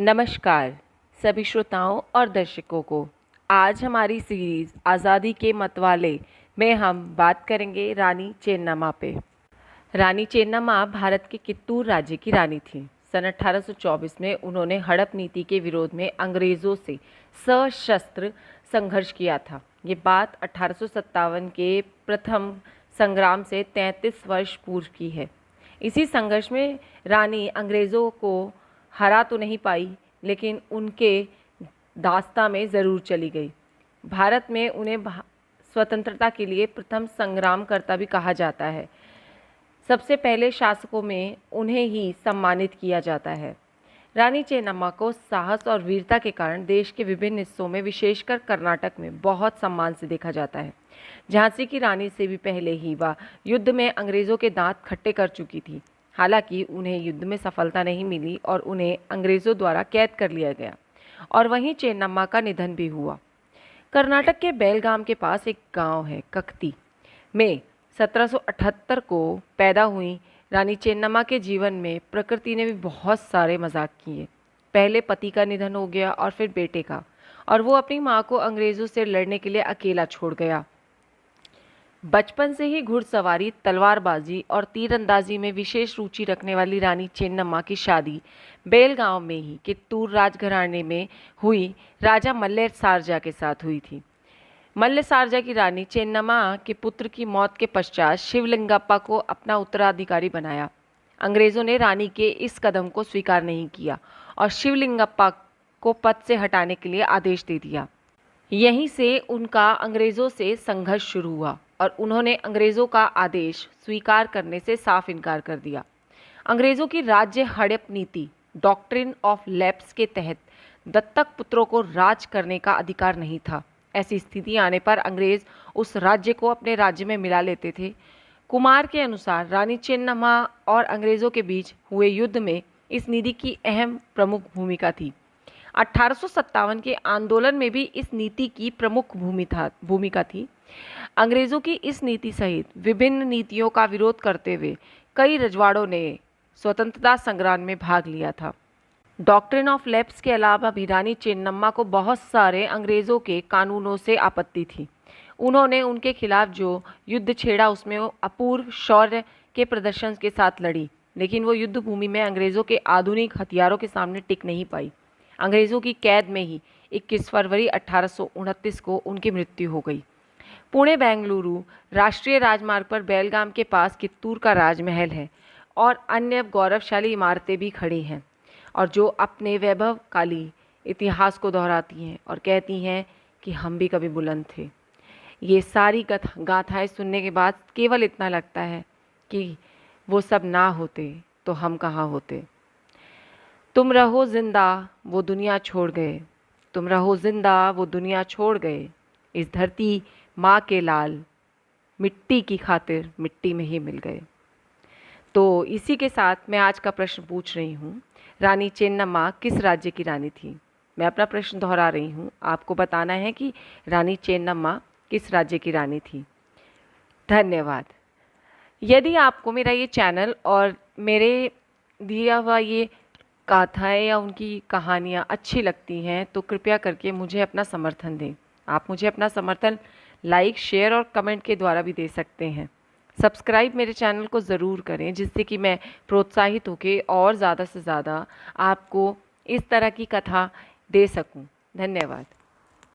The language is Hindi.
नमस्कार सभी श्रोताओं और दर्शकों को। आज हमारी सीरीज़ आज़ादी के मतवाले में हम बात करेंगे रानी चेन्नम्मा पे। रानी चेन्नम्मा भारत के कित्तूर राज्य की रानी थी। सन 1824 में उन्होंने हड़प नीति के विरोध में अंग्रेज़ों से सशस्त्र संघर्ष किया था। ये बात 1857 के प्रथम संग्राम से 33 वर्ष पूर्व की है। इसी संघर्ष में रानी अंग्रेज़ों को हरा तो नहीं पाई, लेकिन उनके दास्ता में ज़रूर चली गई। भारत में उन्हें स्वतंत्रता के लिए प्रथम संग्रामकर्ता भी कहा जाता है। सबसे पहले शासकों में उन्हें ही सम्मानित किया जाता है। रानी चेन्नम्मा को साहस और वीरता के कारण देश के विभिन्न हिस्सों में, विशेषकर कर्नाटक में बहुत सम्मान से देखा जाता है। झांसी की रानी से भी पहले ही वह युद्ध में अंग्रेज़ों के दांत खट्टे कर चुकी थी। हालांकि उन्हें युद्ध में सफलता नहीं मिली और उन्हें अंग्रेज़ों द्वारा कैद कर लिया गया और वहीं चेन्नम्मा का निधन भी हुआ। कर्नाटक के बेलगाम के पास एक गांव है ककती में 1778 को पैदा हुई रानी चेन्नम्मा के जीवन में प्रकृति ने भी बहुत सारे मजाक किए। पहले पति का निधन हो गया और फिर बेटे का, और वो अपनी माँ को अंग्रेज़ों से लड़ने के लिए अकेला छोड़ गया। बचपन से ही घुड़सवारी, तलवारबाजी और तीरंदाजी में विशेष रुचि रखने वाली रानी चेन्नम्मा की शादी बेलगांव में ही कित्तूर राजघराने में हुई राजा मल्ल सारजा के साथ हुई थी। मल्ल सारजा की रानी चेन्नम्मा के पुत्र की मौत के पश्चात शिवलिंगप्पा को अपना उत्तराधिकारी बनाया। अंग्रेज़ों ने रानी के इस कदम को स्वीकार नहीं किया और शिवलिंगप्पा को पद से हटाने के लिए आदेश दे दिया। यहीं से उनका अंग्रेज़ों से संघर्ष शुरू हुआ और उन्होंने अंग्रेज़ों का आदेश स्वीकार करने से साफ इनकार कर दिया। अंग्रेज़ों की राज्य हड़प नीति, डॉक्ट्रिन ऑफ लैप्स के तहत दत्तक पुत्रों को राज करने का अधिकार नहीं था। ऐसी स्थिति आने पर अंग्रेज़ उस राज्य को अपने राज्य में मिला लेते थे। कुमार के अनुसार रानी चेन्नम्मा और अंग्रेज़ों के बीच हुए युद्ध में इस नीति की अहम प्रमुख भूमिका थी। 1857 के आंदोलन में भी इस नीति की प्रमुख भूमिका थी। अंग्रेज़ों की इस नीति सहित विभिन्न नीतियों का विरोध करते हुए कई रजवाड़ों ने स्वतंत्रता संग्राम में भाग लिया था। डॉक्ट्रिन ऑफ लैप्स के अलावा भी रानी चेन्नम्मा को बहुत सारे अंग्रेज़ों के कानूनों से आपत्ति थी। उन्होंने उनके खिलाफ जो युद्ध छेड़ा उसमें वो अपूर्व शौर्य के प्रदर्शन के साथ लड़ी, लेकिन वो युद्ध भूमि में अंग्रेज़ों के आधुनिक हथियारों के सामने टिक नहीं पाई। अंग्रेज़ों की कैद में ही 21 फरवरी 1829 को उनकी मृत्यु हो गई। पुणे बेंगलुरु राष्ट्रीय राजमार्ग पर बेलगाम के पास कित्तूर का राजमहल है और अन्य गौरवशाली इमारतें भी खड़ी हैं, और जो अपने वैभवशाली इतिहास को दोहराती हैं और कहती हैं कि हम भी कभी बुलंद थे। ये सारी गाथाएं सुनने के बाद केवल इतना लगता है कि वो सब ना होते तो हम कहाँ होते। तुम रहो जिंदा वो दुनिया छोड़ गए, तुम रहो जिंदा वो दुनिया छोड़ गए, इस धरती माँ के लाल मिट्टी की खातिर मिट्टी में ही मिल गए। तो इसी के साथ मैं आज का प्रश्न पूछ रही हूँ, रानी चेन्नम्मा किस राज्य की रानी थी? मैं अपना प्रश्न दोहरा रही हूँ, आपको बताना है कि रानी चेन्नम्मा किस राज्य की रानी थी। धन्यवाद। यदि आपको मेरा ये चैनल और मेरे दिया हुआ ये गाथाएँ या उनकी कहानियाँ अच्छी लगती हैं तो कृपया करके मुझे अपना समर्थन दें। आप मुझे अपना समर्थन लाइक, शेयर और कमेंट के द्वारा भी दे सकते हैं। सब्सक्राइब मेरे चैनल को ज़रूर करें, जिससे कि मैं प्रोत्साहित होकर और ज़्यादा से ज़्यादा आपको इस तरह की कथा दे सकूं। धन्यवाद।